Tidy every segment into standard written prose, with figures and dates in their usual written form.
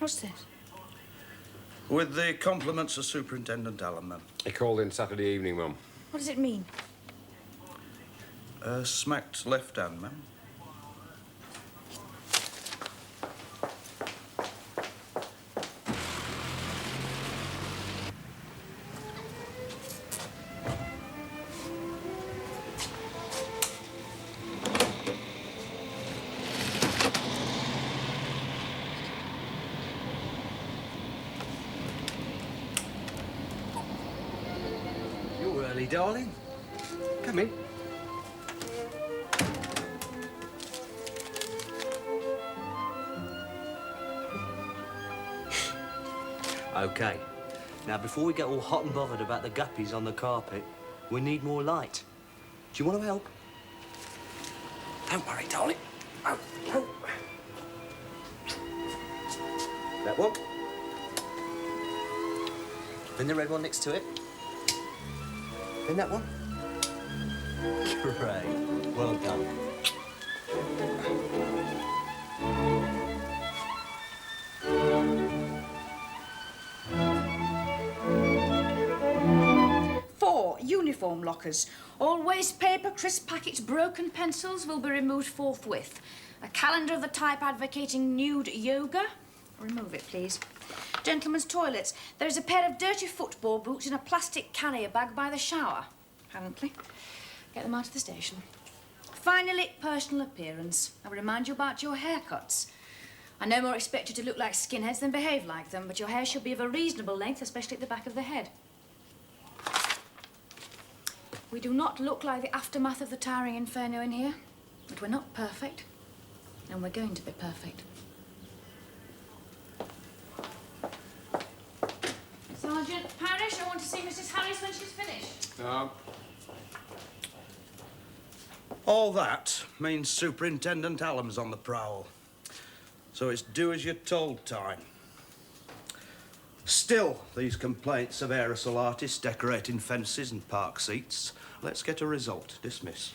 What's this? With the compliments of Superintendent Allen, ma'am. He called in Saturday evening, Mum. What does it mean? Smacked left hand, ma'am. You're early, darling. Come in. OK. Now, before we get all hot and bothered about the guppies on the carpet, we need more light. Do you want to help? Don't worry, darling. Oh, oh. That one. Then the red one next to it. Then that one. Great. Well done. Uniform lockers. All waste paper, crisp packets, broken pencils will be removed forthwith. A calendar of the type advocating nude yoga. Remove it, please. Gentlemen's toilets. There is a pair of dirty football boots in a plastic carrier bag by the shower. Apparently. Get them out of the station. Finally, personal appearance. I will remind you about your haircuts. I no more expect you to look like skinheads than behave like them, but your hair should be of a reasonable length, especially at the back of the head. We do not look like the aftermath of the towering inferno in here, but we're not perfect, and we're going to be perfect. Sergeant Parrish, I want to see Mrs. Harris when she's finished. All that means Superintendent Allen's on the prowl. So it's do as you're told time. Still, these complaints of aerosol artists decorating fences and park seats. Let's get a result. Dismiss.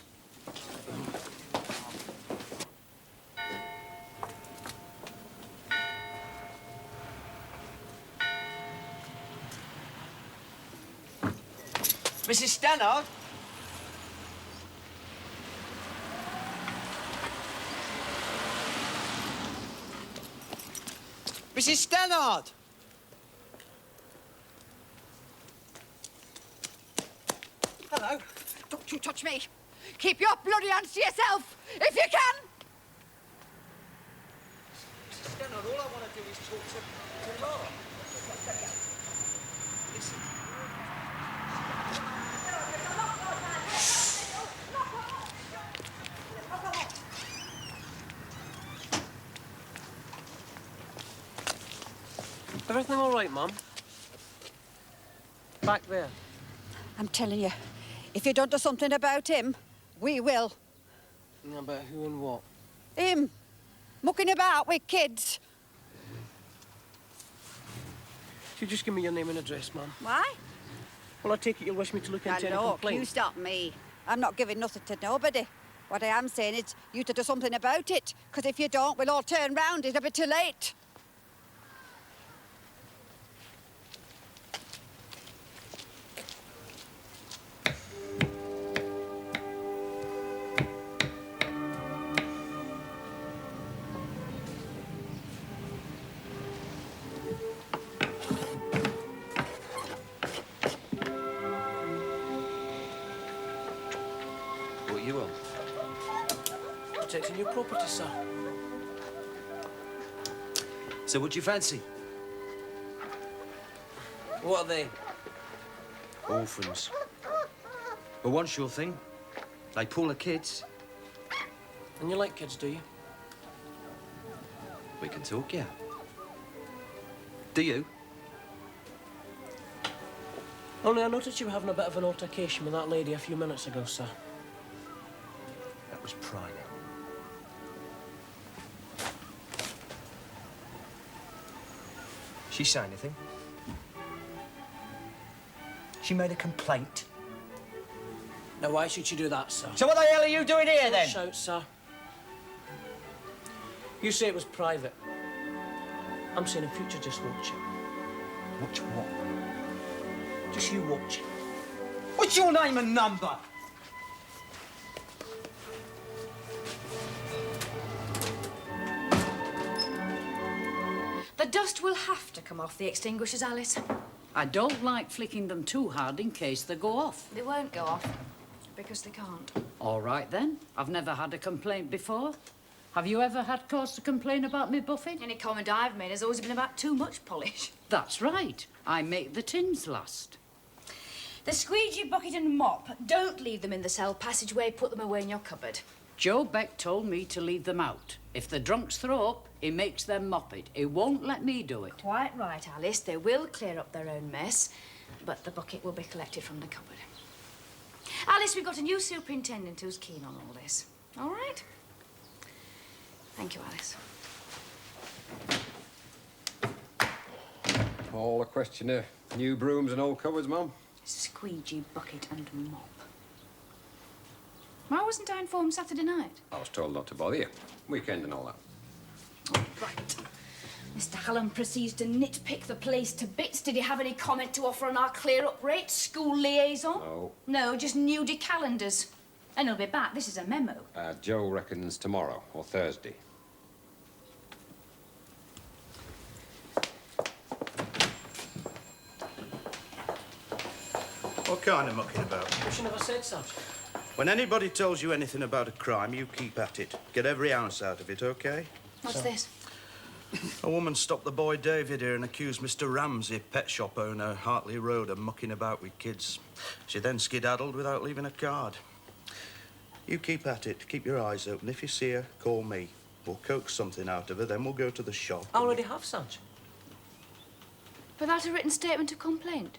Mrs. Stannard? Mrs. Stannard! Hello. Don't you touch me. Keep your bloody hands to yourself, if you can. Mrs. Stannard, all I want to do is talk to Laura. Listen. Everything all right, Mum? Back there. I'm telling you, if you don't do something about him, we will. Yeah, about who and what? Him. Mucking about with kids. You just give me your name and address, Mum. Why? Well, I take it you'll wish me to look into any Look, complaint. you stop me. I'm not giving nothing to nobody. What I am saying is you to do something about it, because if you don't, we'll all turn round. It'll be too late. What you want? Protecting your property, sir. So what do you fancy? What are they? Orphans. But one sure thing. They pull the kids. And you like kids, do you? We can talk, yeah. Do you? Only I noticed you were having a bit of an altercation with that lady a few minutes ago, sir. That was private. She say anything? She made a complaint. Now, why should she do that, sir? So what the hell are you doing here, then? Shout, sir. You say it was private. I'm saying in future, just watch it. Watch what? Just you watch it. What's your name and number? The dust will have to come off the extinguishers, Alice. I don't like flicking them too hard in case they go off. They won't go off, because they can't. All right, then. I've never had a complaint before. Have you ever had cause to complain about me buffing? Any comment I've made has always been about too much polish. That's right. I make the tins last. The squeegee bucket and mop, don't leave them in the cell passageway, put them away in your cupboard. Joe Beck told me to leave them out. If the drunks throw up, he makes them mop it. He won't let me do it. Quite right, Alice. They will clear up their own mess, but the bucket will be collected from the cupboard. Alice, we've got a new superintendent who's keen on all this. All right? Thank you, Alice. All a question of new brooms and old cupboards, Mum. Squeegee bucket and mop. Why wasn't I informed Saturday night? I was told not to bother you. Weekend and all that. All right. Mr. Allen proceeds to nitpick the place to bits. Did he have any comment to offer on our clear-up rate? School liaison? No. No, just nudie calendars. And he'll be back. This is a memo. Joe reckons tomorrow or Thursday. What kind of mucking about? You should never said such. When anybody tells you anything about a crime, you keep at it. Get every ounce out of it, OK? What's this? A woman stopped the boy David here and accused Mr. Ramsey, pet shop owner, Hartley Road, of mucking about with kids. She then skedaddled without leaving a card. You keep at it. Keep your eyes open. If you see her, call me. We'll coax something out of her, then we'll go to the shop. I already have such. Without a written statement of complaint?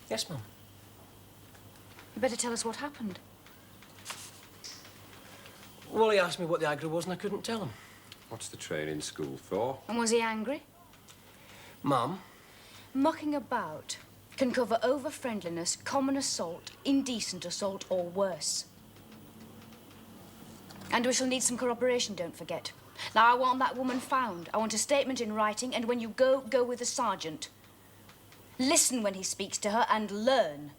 Yes, Mum. You better tell us what happened. Well, he asked me what the aggro was and I couldn't tell him. What's the training school for? And was he angry? Mum, Mucking about can cover over-friendliness, common assault, indecent assault, or worse. And we shall need some corroboration, don't forget. Now, I want that woman found. I want a statement in writing, and when you go, go with the sergeant. Listen when he speaks to her and learn.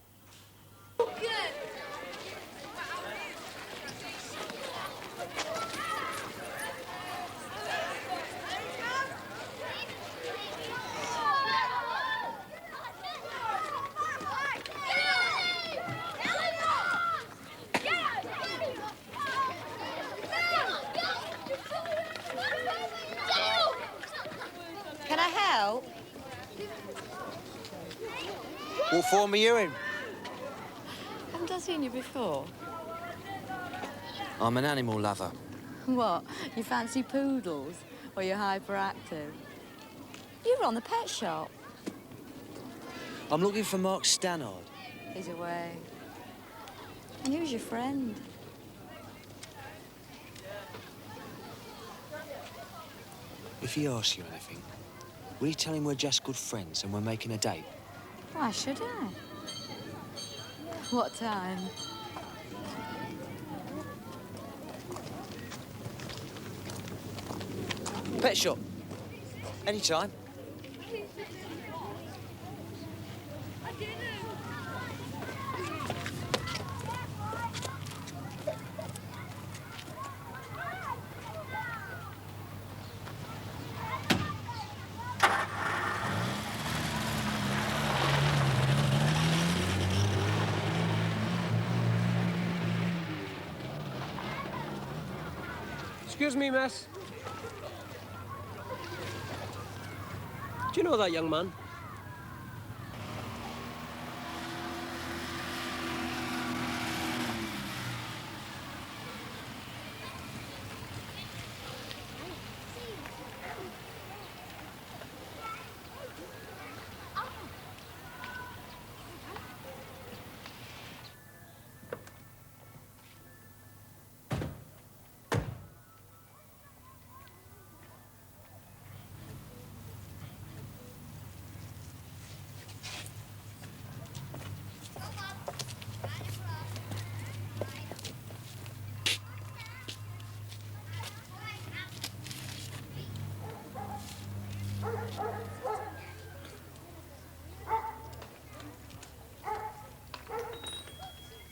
Can I help? What form are you in? Haven't I seen you before? I'm an animal lover. What? You fancy poodles? Or you're hyperactive? You run the pet shop. I'm looking for Mark Stannard. He's away. And who's your friend? If he asks you anything, will you tell him we're just good friends and we're making a date? Why should I? What time? Pet shop. Anytime. excuse me, miss. Do you know that young man?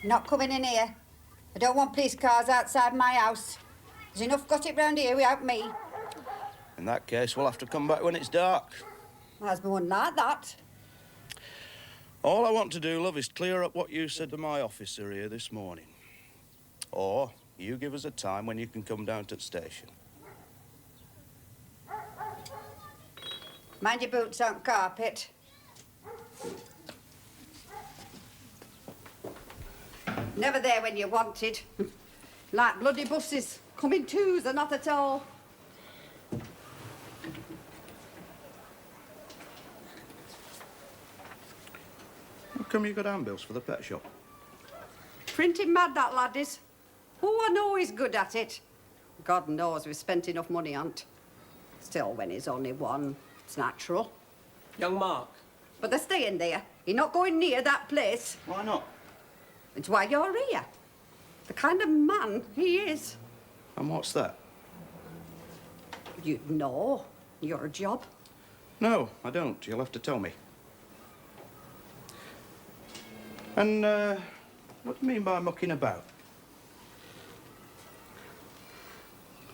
Not coming in here. I don't want police cars outside my house. There's enough gossip round here without me. In that case, we'll have to come back when it's dark. My husband wouldn't like that. All I want to do, love, is clear up what you said to my officer here this morning. Or you give us a time when you can come down to the station. Mind your boots on carpet. Never there when you wanted. Like bloody buses. Come in twos or not at all. How come you got handbills for the pet shop? Printing mad, that lad is. Oh, I know he's good at it. God knows we've spent enough money on it. Still, when he's only one, it's natural. Young Mark. But they're staying there. You're not going near that place. Why not? It's why you're here. The kind of man he is. And what's that? You'd know. Your job. No, I don't. You'll have to tell me. And, what do you mean by mucking about?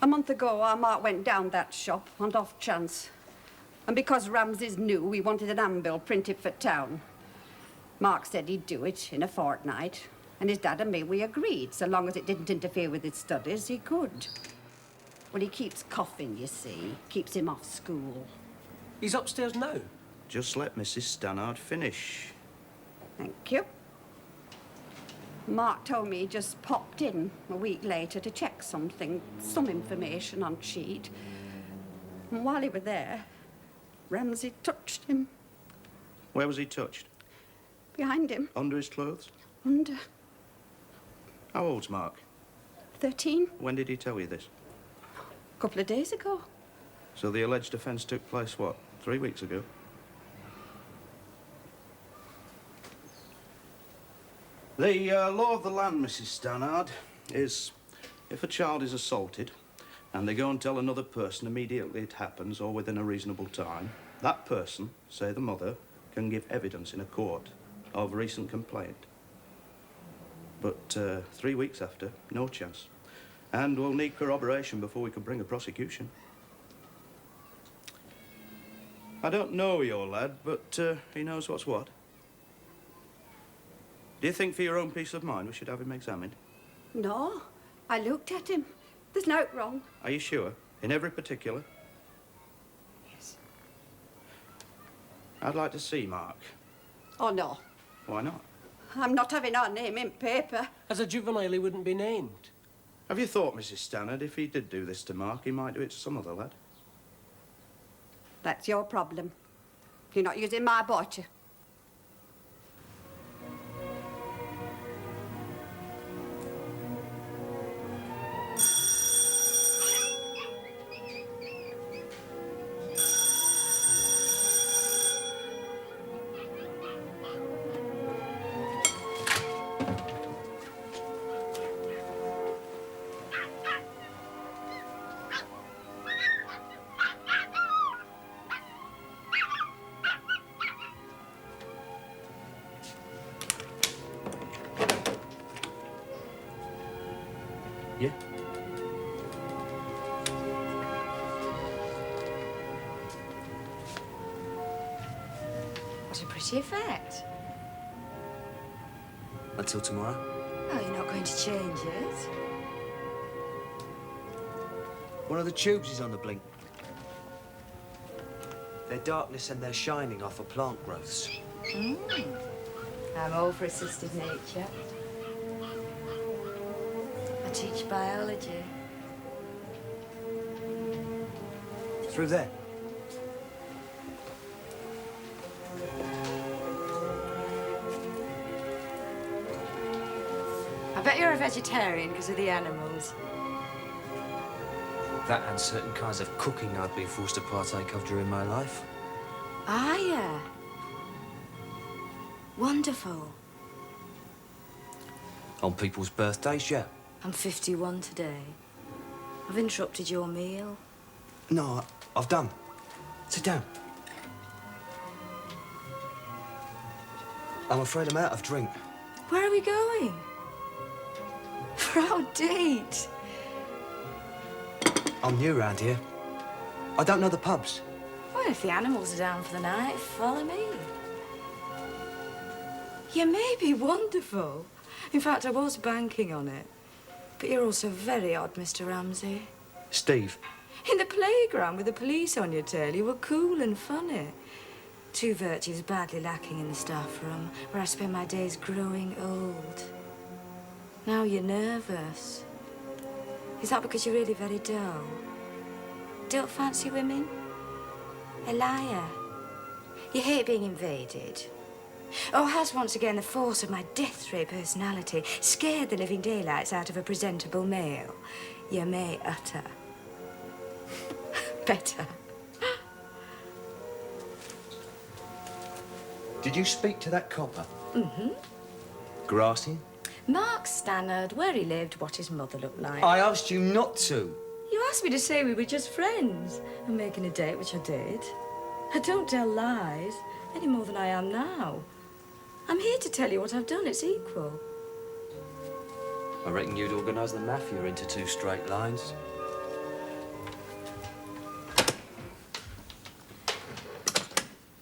A month ago, our Mark went down that shop on off chance. And because Ramsey's knew we wanted an handbill printed for town, Mark said he'd do it in a fortnight. And his dad and me, we agreed. So long as it didn't interfere with his studies, he could. Well, he keeps coughing, you see. Keeps him off school. He's upstairs now. Just let Mrs. Stannard finish. Thank you. Mark told me he just popped in a week later to check something, some information on sheet. And while he was there, Ramsey touched him. Where was he touched? Behind him. Under his clothes? Under. How old's Mark? 13. When did he tell you this? A couple of days ago. So the alleged offence took place, what, 3 weeks ago? The law of the land, Mrs. Stannard, is if a child is assaulted and they go and tell another person immediately it happens or within a reasonable time, that person, say the mother, can give evidence in a court of recent complaint. But 3 weeks after, no chance. And we'll need corroboration before we can bring a prosecution. I don't know your lad, but he knows what's what. Do you think for your own peace of mind we should have him examined? No, I looked at him. There's no wrong. Are you sure? In every particular? Yes. I'd like to see Mark. Oh, no. Why not? I'm not having our name in paper. As a juvenile, he wouldn't be named. Have you thought, Mrs. Stannard, if he did do this to Mark, he might do it to some other lad? That's your problem. You're not using my botcher. Yeah? What a pretty effect. Until tomorrow. Oh, you're not going to change it? One of the tubes is on the blink. Their darkness and their shining are for plant growths. I'm all for assisted nature. I teach biology. Through there. I bet you're a vegetarian because of the animals. That and certain kinds of cooking I've been forced to partake of during my life. Are ya? Wonderful. On people's birthdays, yeah. I'm 51 today. I've interrupted your meal. No, I've done. Sit down. I'm afraid I'm out of drink. Where are we going? For our date. I'm new round here. I don't know the pubs. Well, if the animals are down for the night, follow me. You may be wonderful. In fact, I was banking on it. But you're also very odd, Mr. Ramsey. Steve. In the playground with the police on your tail, you were cool and funny. Two virtues badly lacking in the staff room, where I spend my days growing old. Now you're nervous. Is that because you're really very dull? Don't fancy women? A liar. You hate being invaded. Or has once again the force of my death-ray personality scared the living daylights out of a presentable male? You may utter. Better. Did you speak to that copper? Mm-hmm. Grassy? Mark Stannard, where he lived, what his mother looked like. I asked you not to. You asked me to say we were just friends and making a date, which I did. I don't tell lies, any more than I am now. I'm here to tell you what I've done. It's equal. I reckon you'd organise the mafia into two straight lines.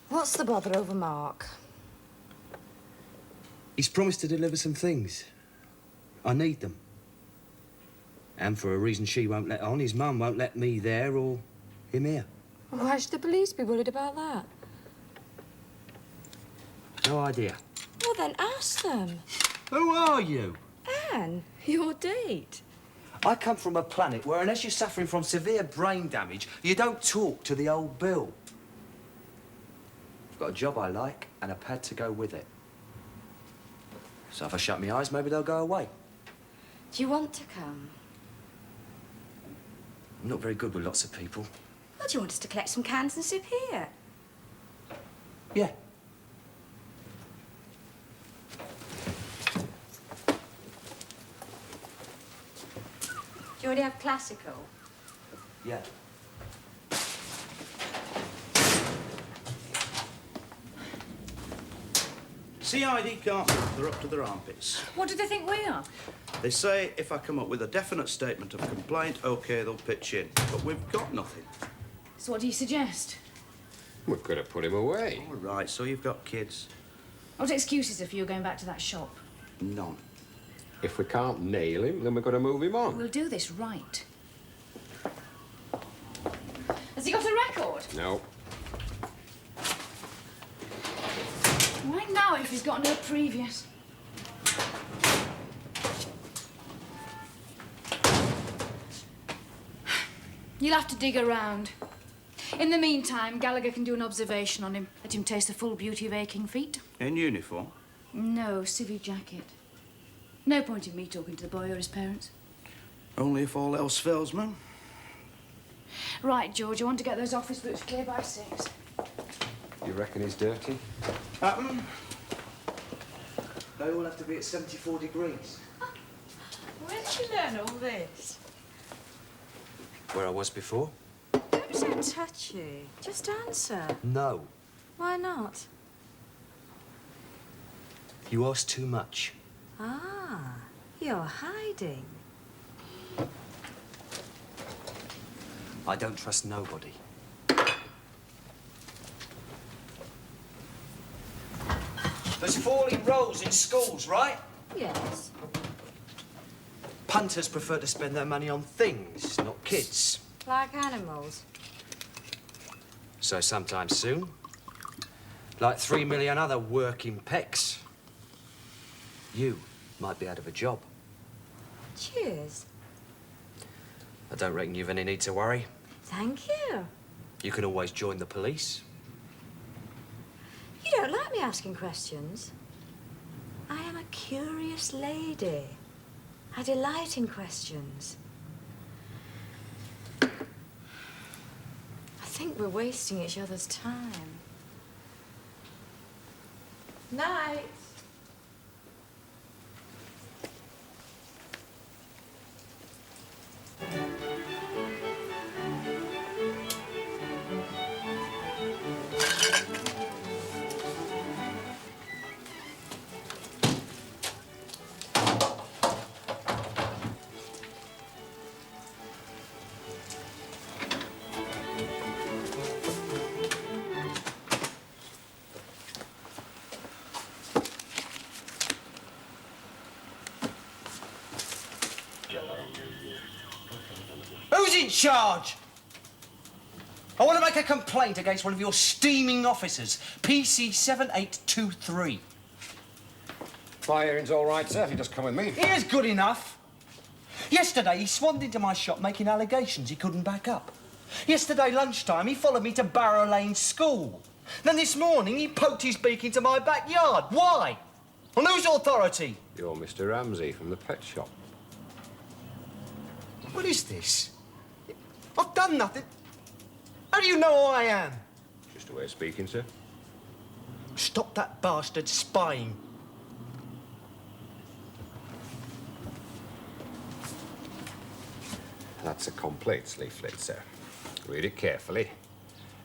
What's the bother over Mark? He's promised to deliver some things. I need them. And for a reason she won't let on, his mum won't let me there or him here. Why should the police be worried about that? No idea. Well, then ask them. Who are you? Anne, your date. I come from a planet where unless you're suffering from severe brain damage, you don't talk to the old Bill. I've got a job I like and a pad to go with it. So if I shut my eyes, maybe they'll go away. Do you want to come? I'm not very good with lots of people. Well, do you want us to collect some cans and sip here? Yeah. Do you already have classical? Yeah. CID can't move. They're up to their armpits. What do they think we are? They say if I come up with a definite statement of complaint, OK, they'll pitch in. But we've got nothing. So what do you suggest? We could have put him away. All right, so you've got kids. What excuses are for you going back to that shop? None. If we can't nail him, then we've got to move him on. We'll do this right. Has he got a record? No. Why now if he's got no previous? You'll have to dig around. In the meantime, Gallagher can do an observation on him. Let him taste the full beauty of aching feet. In uniform? No, civvy jacket. No point in me talking to the boy or his parents. Only if all else fails, ma'am. Right, George, I want to get those office boots clear by 6. You reckon he's dirty? They all have to be at 74 degrees. Where did you learn all this? Where I was before? Don't sound touchy. Just answer. No. Why not? You ask too much. Ah, you're hiding. I don't trust nobody. There's falling roles in schools, right? Yes. Punters prefer to spend their money on things, not kids. Like animals. So sometime soon, like 3 million other working pecks, you might be out of a job. Cheers. I don't reckon you've any need to worry. Thank you. You can always join the police. You don't like me asking questions. I am a curious lady. I delight in questions. I think we're wasting each other's time. Night. Who's in charge? I want to make a complaint against one of your steaming officers, PC 7823. My hearing's all right, sir, if you just come with me. He is good enough. Yesterday, he swabbed into my shop making allegations he couldn't back up. Yesterday lunchtime, he followed me to Barrow Lane School. Then this morning, he poked his beak into my backyard. Why? On whose authority? You're Mr. Ramsey from the pet shop. What is this? I've done nothing. How do you know who I am? Just a way of speaking, sir. Stop that bastard spying. That's a complaints leaflet, sir. Read it carefully.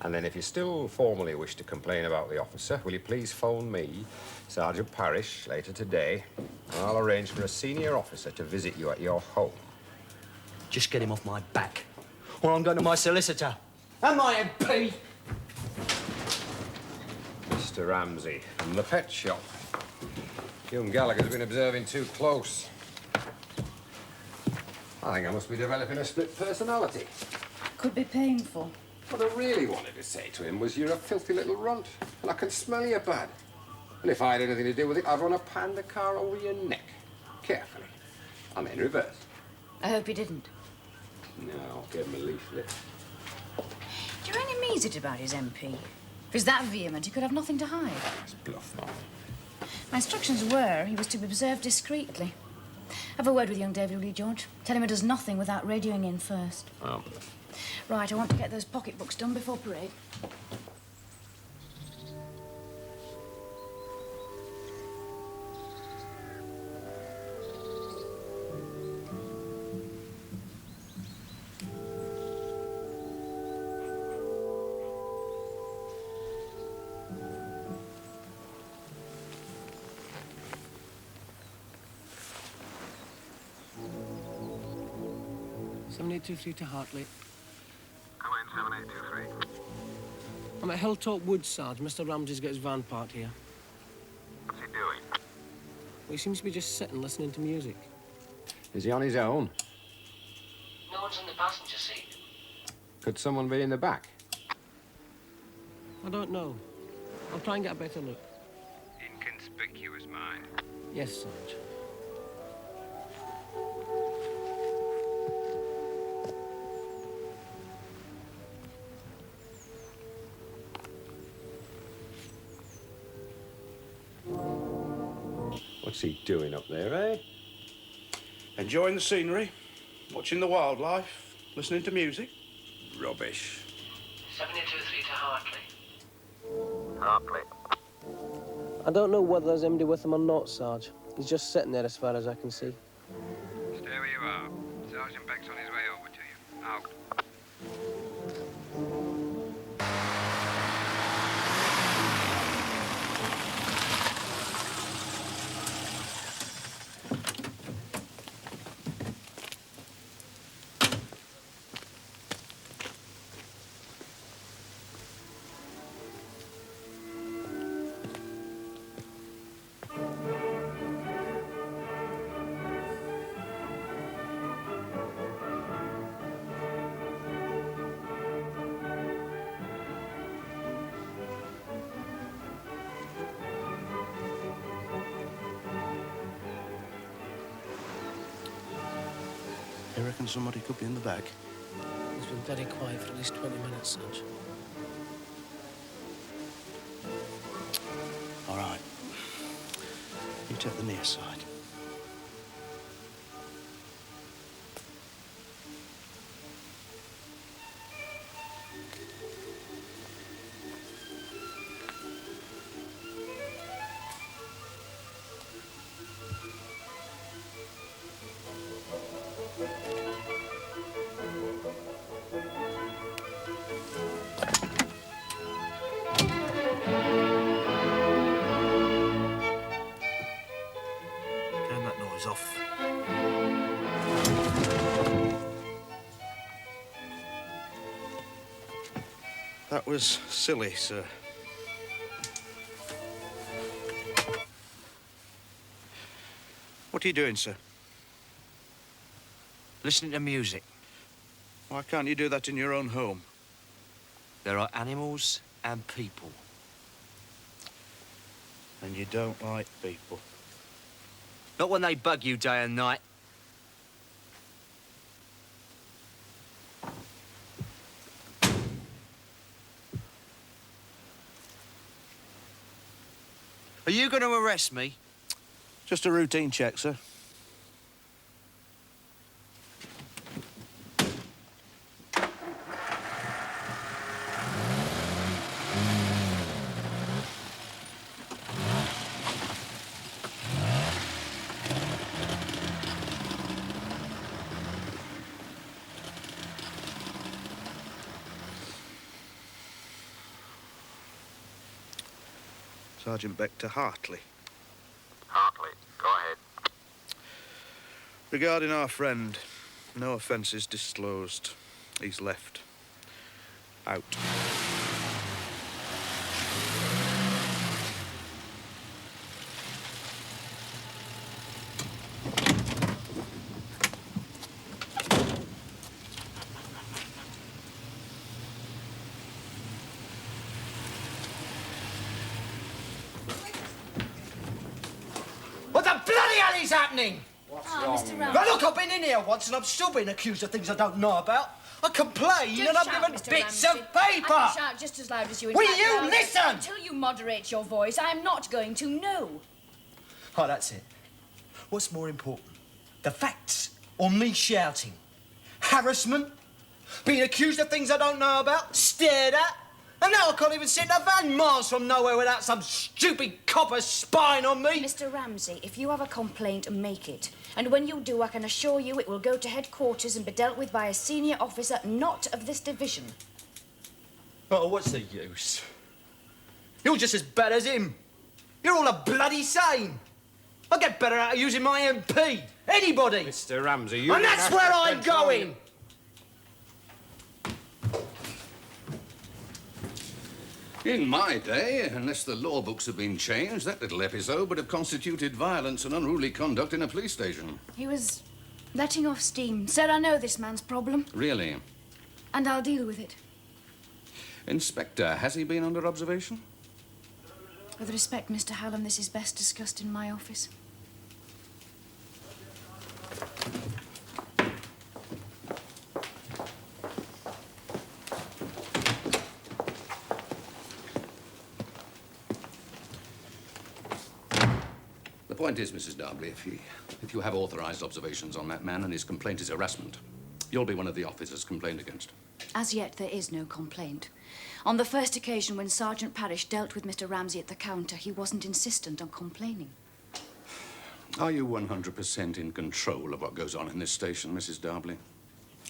And then if you still formally wish to complain about the officer, will you please phone me, Sergeant Parrish, later today, and I'll arrange for a senior officer to visit you at your home. Just get him off my back, or I'm going to my solicitor and my MP. Mr. Ramsey from the pet shop. Young Gallagher's been observing too close. I think I must be developing a split personality. Could be painful. What I really wanted to say to him was, you're a filthy little runt, and I can smell you bad. And if I had anything to do with it, I'd run a panda car over your neck. Carefully. I'm in reverse. I hope you didn't. No, I'll give him a leaflet. Do you really mean it about his MP? If he's that vehement, he could have nothing to hide. It's bluff, Mom. My instructions were he was to be observed discreetly. Have a word with young David, will you, George? Tell him he does nothing without radioing in first. Oh. Right, I want to get those pocketbooks done before parade. to Hartley. Come in, 7823. I'm at Hilltop Woods, Sarge. Mr. Ramsey's got his van parked here. What's he doing? Well, he seems to be just sitting, listening to music. Is he on his own? No one's in the passenger seat. Could someone be in the back? I don't know. I'll try and get a better look. Inconspicuous mind. Yes, Sarge. What's he doing up there, eh? Enjoying the scenery, watching the wildlife, listening to music. Rubbish. 7823 to Hartley. Hartley. I don't know whether there's anybody with him or not, Sarge. He's just sitting there as far as I can see. Stay where you are. Sergeant Beck's on his way over to you. Out. You reckon somebody could be in the back? He's been very quiet for at least 20 minutes, Sarge. All right. You take the near side. Turn that noise off. That was silly, sir. What are you doing, sir? listening to music. Why can't you do that in your own home? There are animals and people. And you don't like people. Not when they bug you day and night. Are you going to arrest me? Just a routine check, sir. Sergeant Beck to Hartley. Hartley, go ahead. Regarding our friend, no offences disclosed. He's left. Out. What the bloody hell is happening? Mr. Rawle. Now, look, I've been in here once and I'm still being accused of things I don't know about. I complain and I'm given bits of paper. I can shout just as loud as you. In Will fact, you louder. listen? Until you moderate your voice, I am not going to know. Oh, that's it. What's more important? The facts or me shouting? Harassment? Being accused of things I don't know about? Stared at? And now I can't even sit in a van miles from nowhere without some stupid copper spying on me. Mr. Ramsey, if you have a complaint, make it. And when you do, I can assure you it will go to headquarters and be dealt with by a senior officer not of this division. Oh, what's the use? You're just as bad as him. You're all a bloody same. I'll get better out of using my MP. Anybody. Mr. Ramsey, you... And that's where I'm going. In my day, unless the law books have been changed, that little episode would have constituted violence and unruly conduct in a police station. He was letting off steam. Sir, I know this man's problem, Really? and I'll deal with it. Inspector, has he been under observation? With respect, Mr. Hallam, this is best discussed in my office. The point is, Mrs. Darby, if you have authorized observations on that man and his complaint is harassment, you'll be one of the officers complained against. As yet, there is no complaint. On the first occasion when Sergeant Parrish dealt with Mr. Ramsey at the counter, he wasn't insistent on complaining. Are you 100% in control of what goes on in this station, Mrs. Darby?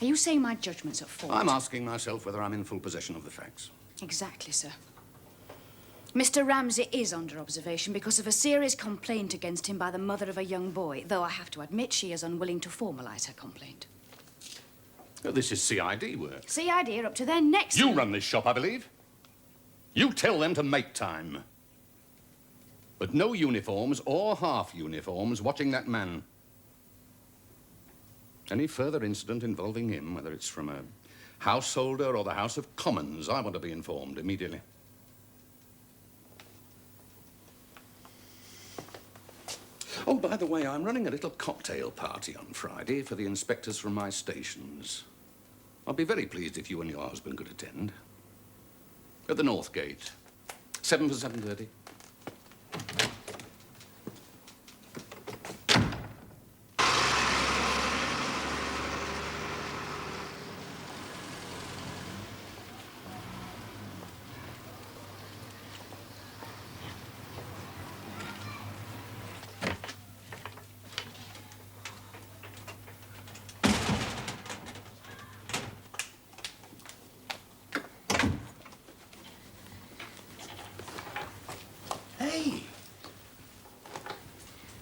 Are you saying my judgment's at fault? I'm asking myself whether I'm in full possession of the facts. Exactly, sir. Mr. Ramsey is under observation because of a serious complaint against him by the mother of a young boy, though I have to admit she is unwilling to formalise her complaint. Oh, this is CID work. CID are up to their necks. You run this shop, I believe. You tell them to make time. But no uniforms or half uniforms watching that man. Any further incident involving him, whether it's from a householder or the House of Commons, I want to be informed immediately. Oh, by the way, I'm running a little cocktail party on Friday for the inspectors from my stations. I'll be very pleased if you and your husband could attend. At the North Gate. 7 for 7:30.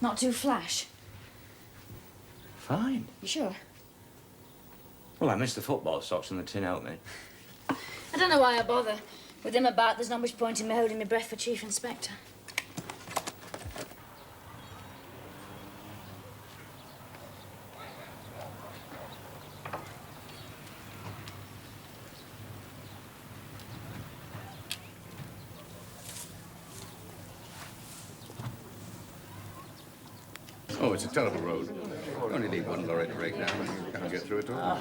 Not too flash. Fine. You sure? Well, I missed the football socks and the tin helped me. I don't know why I bother. With him about, there's not much point in me holding my breath for Chief Inspector. Oh, it's a terrible road. You only need one lorry to break down and you can't get through it all.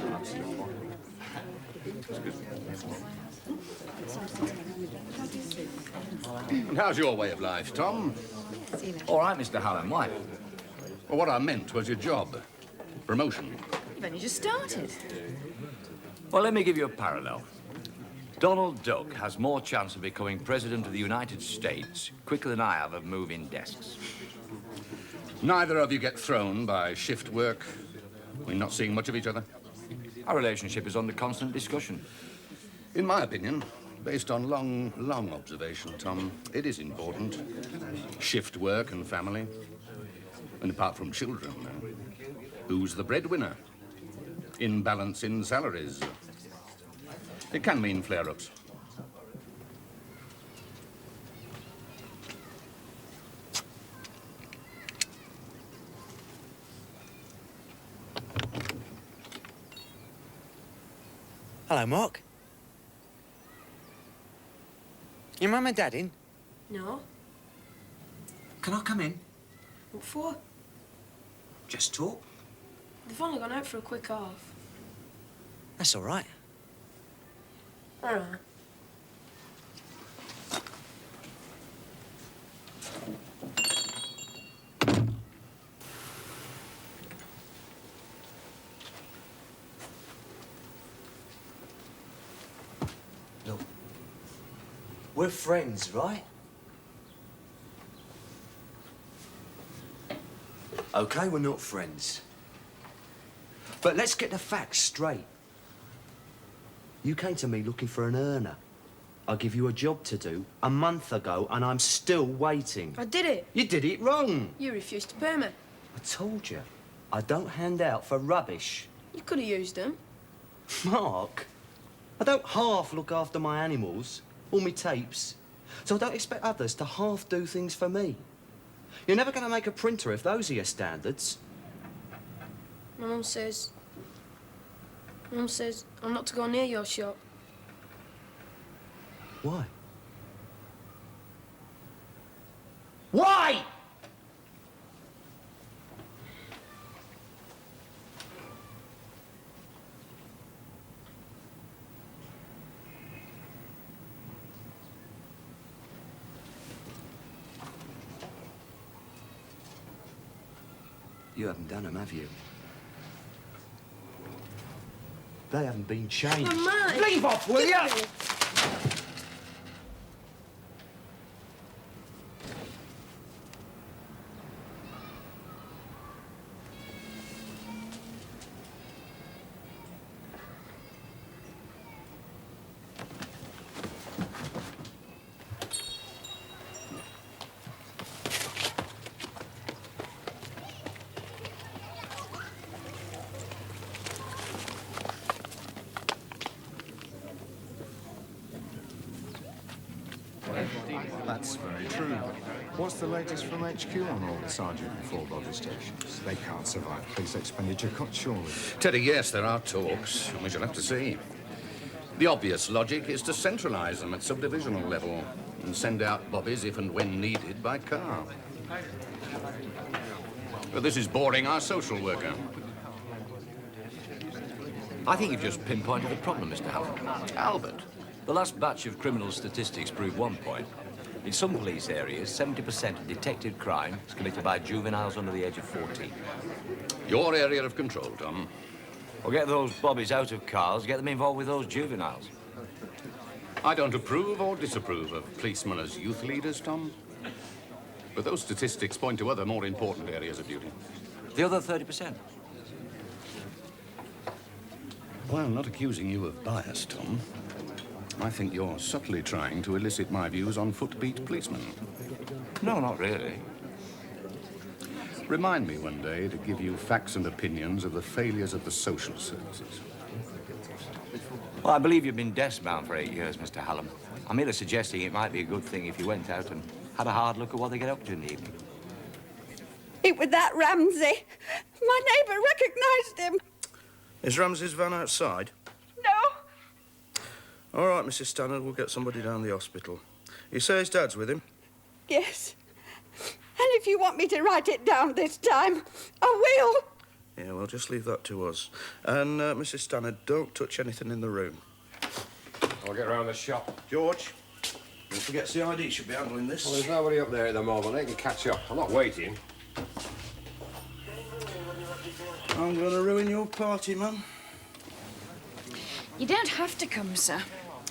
And how's your way of life, Tom? All right, Mr. Hallam, why? Well, what I meant was your job. Promotion. You've only just started. Well, let me give you a parallel. Donald Duck has more chance of becoming President of the United States quicker than I have of moving desks. Neither of you get thrown by shift work. We're not seeing much of each other. Our relationship is under constant discussion. In my opinion, based on long observation, Tom, it is important. Shift work and family. And apart from children, who's the breadwinner? Imbalance in salaries. It can mean flare-ups. Hello, Mark. Your mum and dad in? No. Can I come in? What for? Just talk. They've only gone out for a quick half. That's all right. All right. Look, we're friends, right? Okay, we're not friends. But let's get the facts straight. You came to me looking for an earner. I give you a job to do a month ago, and I'm still waiting. I did it. You did it wrong. You refused to pay me. I told you, I don't hand out for rubbish. You could have used them. Mark, I don't half look after my animals or my tapes, so I don't expect others to half do things for me. You're never going to make a printer if those are your standards. My mum says I'm not to go near your shop. Why? Why? You haven't done them, have you? They haven't been changed. Mama! Leave off, will you? That's very true. What's the latest from HQ on all the Sergeant and Four body stations? They can't survive police expenditure cuts, surely. Teddy, yes, there are talks. We shall have to see. The obvious logic is to centralise them at subdivisional level and send out bobbies if and when needed by car. But this is boring our social worker. I think you've just pinpointed the problem, Mr. Hallam. Albert. The last batch of criminal statistics proved one point. In some police areas, 70% of detected crime is committed by juveniles under the age of 14. Your area of control, Tom. Well, get those bobbies out of cars, get them involved with those juveniles. I don't approve or disapprove of policemen as youth leaders, Tom. But those statistics point to other, more important areas of duty. The other 30%? Well, I'm not accusing you of bias, Tom. I think you're subtly trying to elicit my views on footbeat policemen. No, not really. Remind me one day to give you facts and opinions of the failures of the social services. Well, I believe you've been desk-bound for 8 years, Mr. Hallam. I'm merely suggesting it might be a good thing if you went out and had a hard look at what they get up to in the evening. It was that Ramsey. My neighbour recognised him. Is Ramsey's van outside? No. All right, Mrs. Stannard, we'll get somebody down the hospital. You say his dad's with him? Yes. if you want me to write it down this time, I will. Yeah, well, just leave that to us. And, Mrs. Stannard, don't touch anything in the room. I'll get round the shop. George, don't forget CID should be handling this. Well, there's nobody up there at the moment. They can catch up. I'm not waiting. I'm going to ruin your party, Mum. You don't have to come, sir.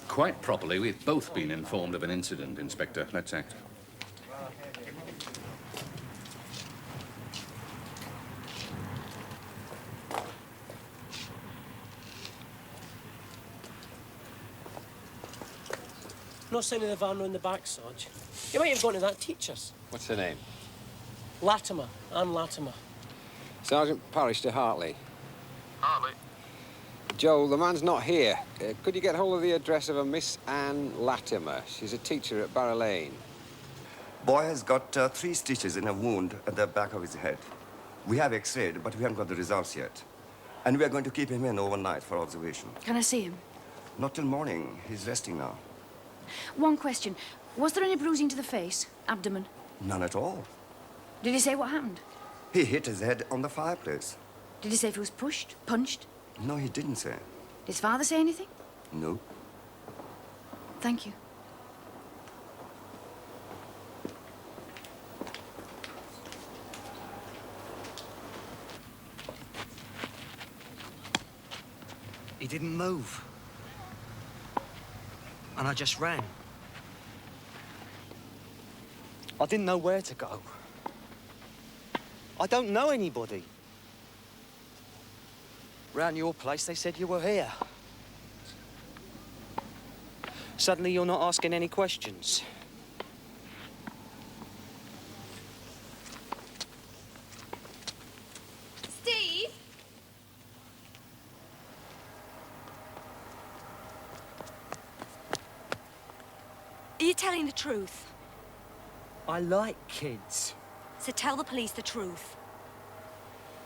Quite properly, we've both been informed of an incident, Inspector. Let's act. No sign of the van in the back, Sarge. You might have gone to that teacher's. What's her name? Latimer. Anne Latimer. Sergeant Parrish to Hartley. Hartley. Joel, the man's not here. Could you get hold of the address of a Miss Anne Latimer? She's a teacher at Barrow Lane. Boy has got 3 stitches in a wound at the back of his head. We have X-rayed, but we haven't got the results yet. And we are going to keep him in overnight for observation. Can I see him? Not till morning. He's resting now. One question. Was there any bruising to the face, abdomen? None at all. Did he say what happened? He hit his head on the fireplace. Did he say if he was pushed, punched? No, he didn't say. Did his father say anything? No. Thank you. He didn't move. And I just ran. I didn't know where to go. I don't know anybody. Round your place, they said you were here. Suddenly, you're not asking any questions. Steve? Are you telling the truth? I like kids. So tell the police the truth.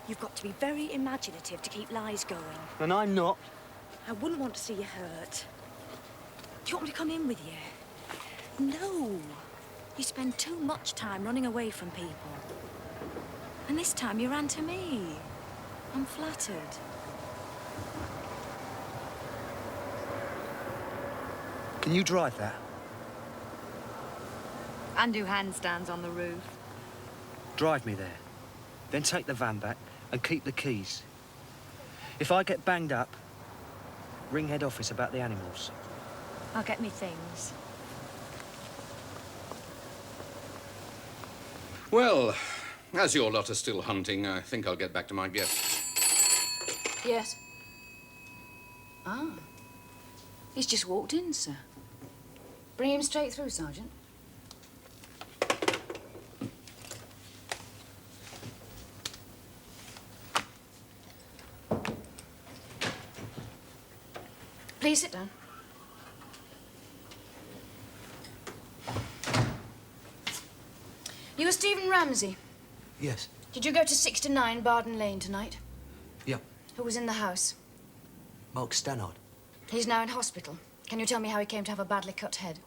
You've got to be very imaginative to keep lies going. And I'm not. I wouldn't want to see you hurt. Do you want me to come in with you? No. You spend too much time running away from people. And this time you ran to me. I'm flattered. Can you drive that? And do handstands on the roof. Drive me there. Then take the van back and keep the keys. If I get banged up, ring head office about the animals. I'll get me things. Well, as your lot are still hunting, I think I'll get back to my guests. Yes. Ah. He's just walked in, sir. Bring him straight through, Sergeant. Please sit down. You were Stephen Ramsey. Yes. Did you go to 69 Barden Lane tonight? Yep. Who was in the house? Mark Stannard. He's now in hospital. Can you tell me how he came to have a badly cut head?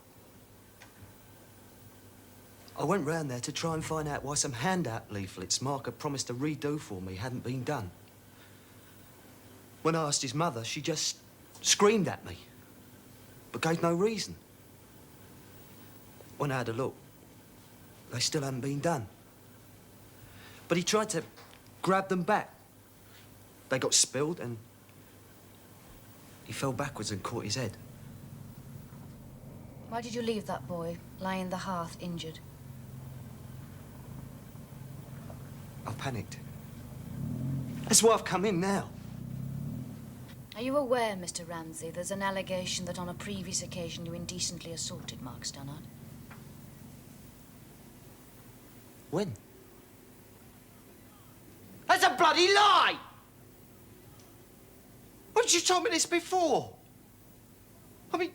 I went round there to try and find out why some handout leaflets Mark had promised to redo for me hadn't been done. When I asked his mother, she just screamed at me, but gave no reason. When I had a look, they still hadn't been done. But he tried to grab them back. They got spilled and he fell backwards and caught his head. Why did you leave that boy lying in the hearth, injured? I panicked. That's why I've come in now. Are you aware, Mr. Ramsey, there's an allegation that on a previous occasion you indecently assaulted Mark Stannard? When? That's a bloody lie! Why didn't you tell me this before? I mean,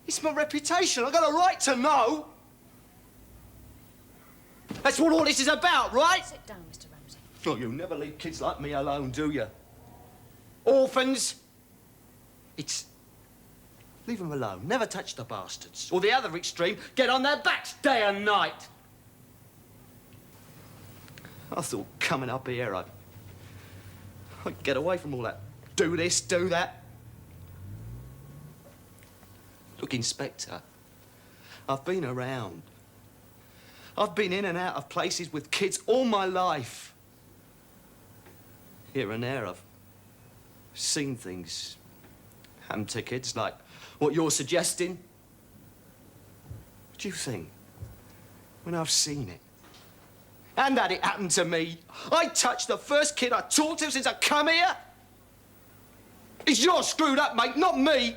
it's my reputation. I've got a right to know. That's what all this is about, right? Sit down, Mr. Ramsey. Oh, you never leave kids like me alone, do you? Orphans. It's... leave them alone. Never touch the bastards. Or the other extreme, get on their backs day and night. I thought coming up here, I'd get away from all that do this, do that. Look, Inspector, I've been around. I've been in and out of places with kids all my life. Here and there, I've seen things happen to kids like what you're suggesting. What do you think? When I've seen it, and that it happened to me, I touched the first kid I talked to since I come here. It's you're screwed up, mate, not me.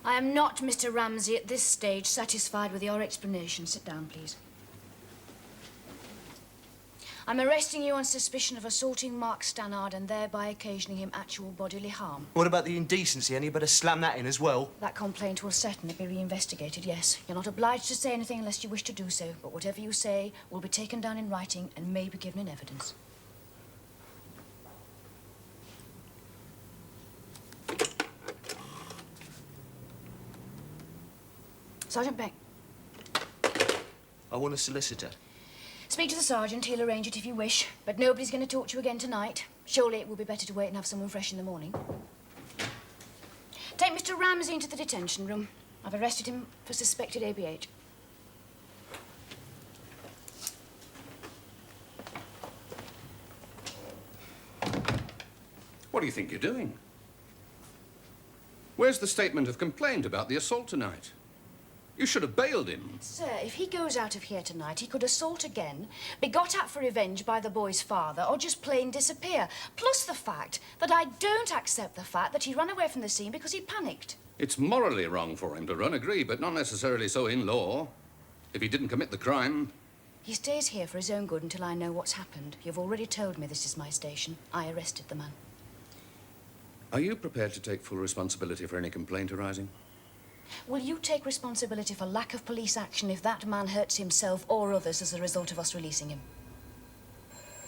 I am not, Mr. Ramsey, at this stage satisfied with your explanation. Sit down, please. I'm arresting you on suspicion of assaulting Mark Stannard and thereby occasioning him actual bodily harm. What about the indecency? And you better slam that in as well. That complaint will certainly be reinvestigated, yes. You're not obliged to say anything unless you wish to do so, but whatever you say will be taken down in writing and may be given in evidence. Sergeant Beck. I want a solicitor. Speak to the sergeant. He'll arrange it if you wish. But nobody's going to talk to you again tonight. Surely it will be better to wait and have someone fresh in the morning. Take Mr. Ramsey into the detention room. I've arrested him for suspected ABH. What do you think you're doing? Where's the statement of complaint about the assault tonight? You should have bailed him. Sir, if he goes out of here tonight, he could assault again, be got at for revenge by the boy's father, or just plain disappear. Plus the fact that I don't accept the fact that he ran away from the scene because he panicked. It's morally wrong for him to run, agree, but not necessarily so in law. If he didn't commit the crime. He stays here for his own good until I know what's happened. You've already told me this is my station. I arrested the man. Are you prepared to take full responsibility for any complaint arising? Will you take responsibility for lack of police action if that man hurts himself or others as a result of us releasing him?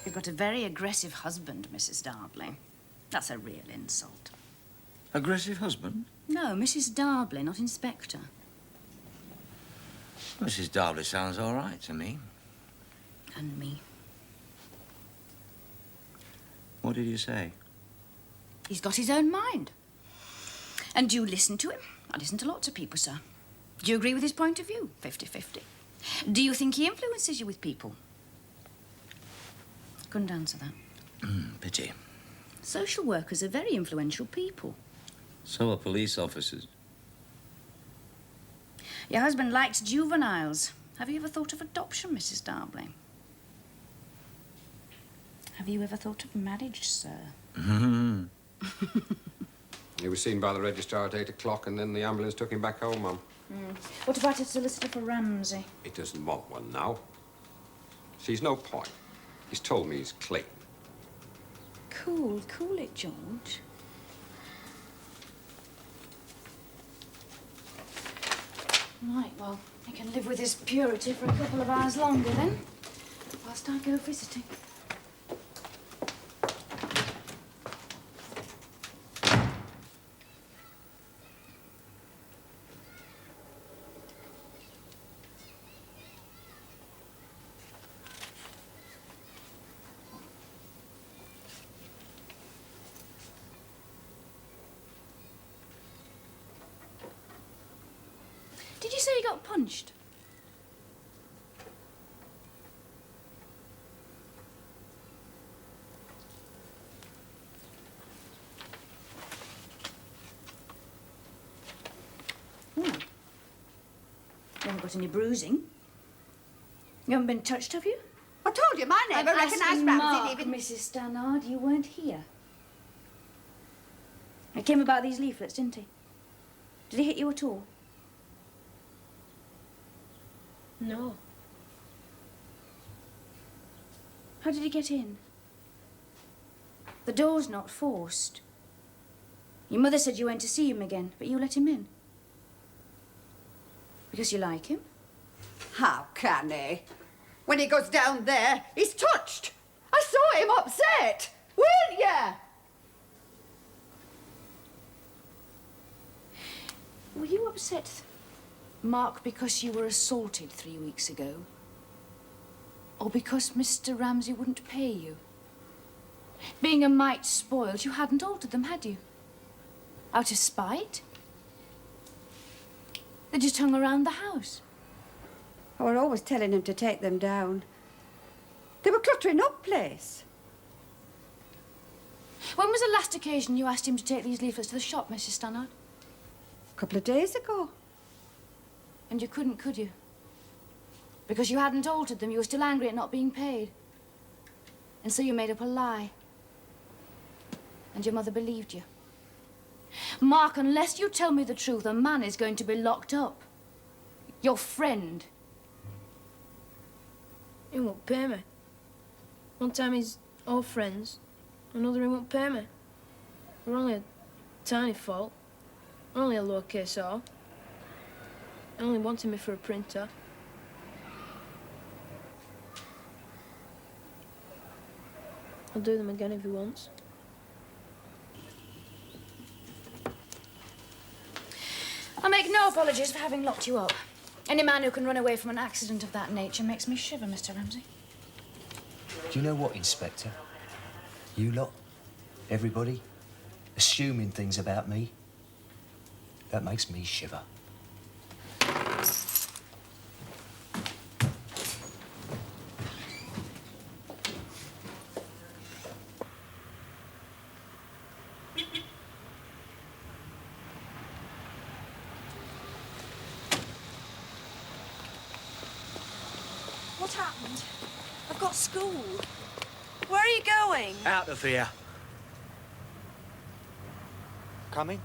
You've got a very aggressive husband, Mrs. Darbley. That's a real insult. Aggressive husband? No, Mrs. Darbley, not Inspector. Mrs. Darbley sounds all right to me. And me. What did you say? He's got his own mind. And do you listen to him? I listen to lots of people, sir. Do you agree with his point of view? 50-50. Do you think he influences you with people? Couldn't answer that. Pity. Social workers are very influential people. So are police officers. Your husband likes juveniles. Have you ever thought of adoption, Mrs. Darbley? Have you ever thought of marriage, sir? He was seen by the registrar at 8 o'clock, and then the ambulance took him back home, Mum. What about a solicitor for Ramsey? He doesn't want one now. Sees no point. He's told me he's clean. Cool it, George. Right, well, I can live with his purity for a couple of hours longer then, whilst I go visiting. Did you say he got punched? You haven't got any bruising. You haven't been touched, have you? I told you, I never recognised Ramsey even... Mrs. Stannard, you weren't here. He came about these leaflets, didn't he? Did he hit you at all? No. How did he get in? The door's not forced. Your mother said you went to see him again, but you let him in. Because you like him? How can he? When he goes down there, he's touched. I saw him upset. Weren't ya? Were you upset, Mark, because you were assaulted 3 weeks ago? Or because Mr. Ramsay wouldn't pay you? Being a mite spoiled, you hadn't altered them, had you? Out of spite? They just hung around the house. I were always telling him to take them down. They were cluttering up place. When was the last occasion you asked him to take these leaflets to the shop, Mrs. Stannard? A couple of days ago. And you couldn't, could you? Because you hadn't altered them, you were still angry at not being paid. And so you made up a lie. And your mother believed you. Mark, unless you tell me the truth, a man is going to be locked up. Your friend. He won't pay me. One time he's all friends, another he won't pay me. We're only a tiny fault. Only a lowercase r. He only wanted me for a printer. I'll do them again if he wants. I make no apologies for having locked you up. Any man who can run away from an accident of that nature makes me shiver, Mr. Ramsay. Do you know what, Inspector? You lot, everybody, assuming things about me, that makes me shiver. What happened? I've got school. Where are you going? Out of here. Coming?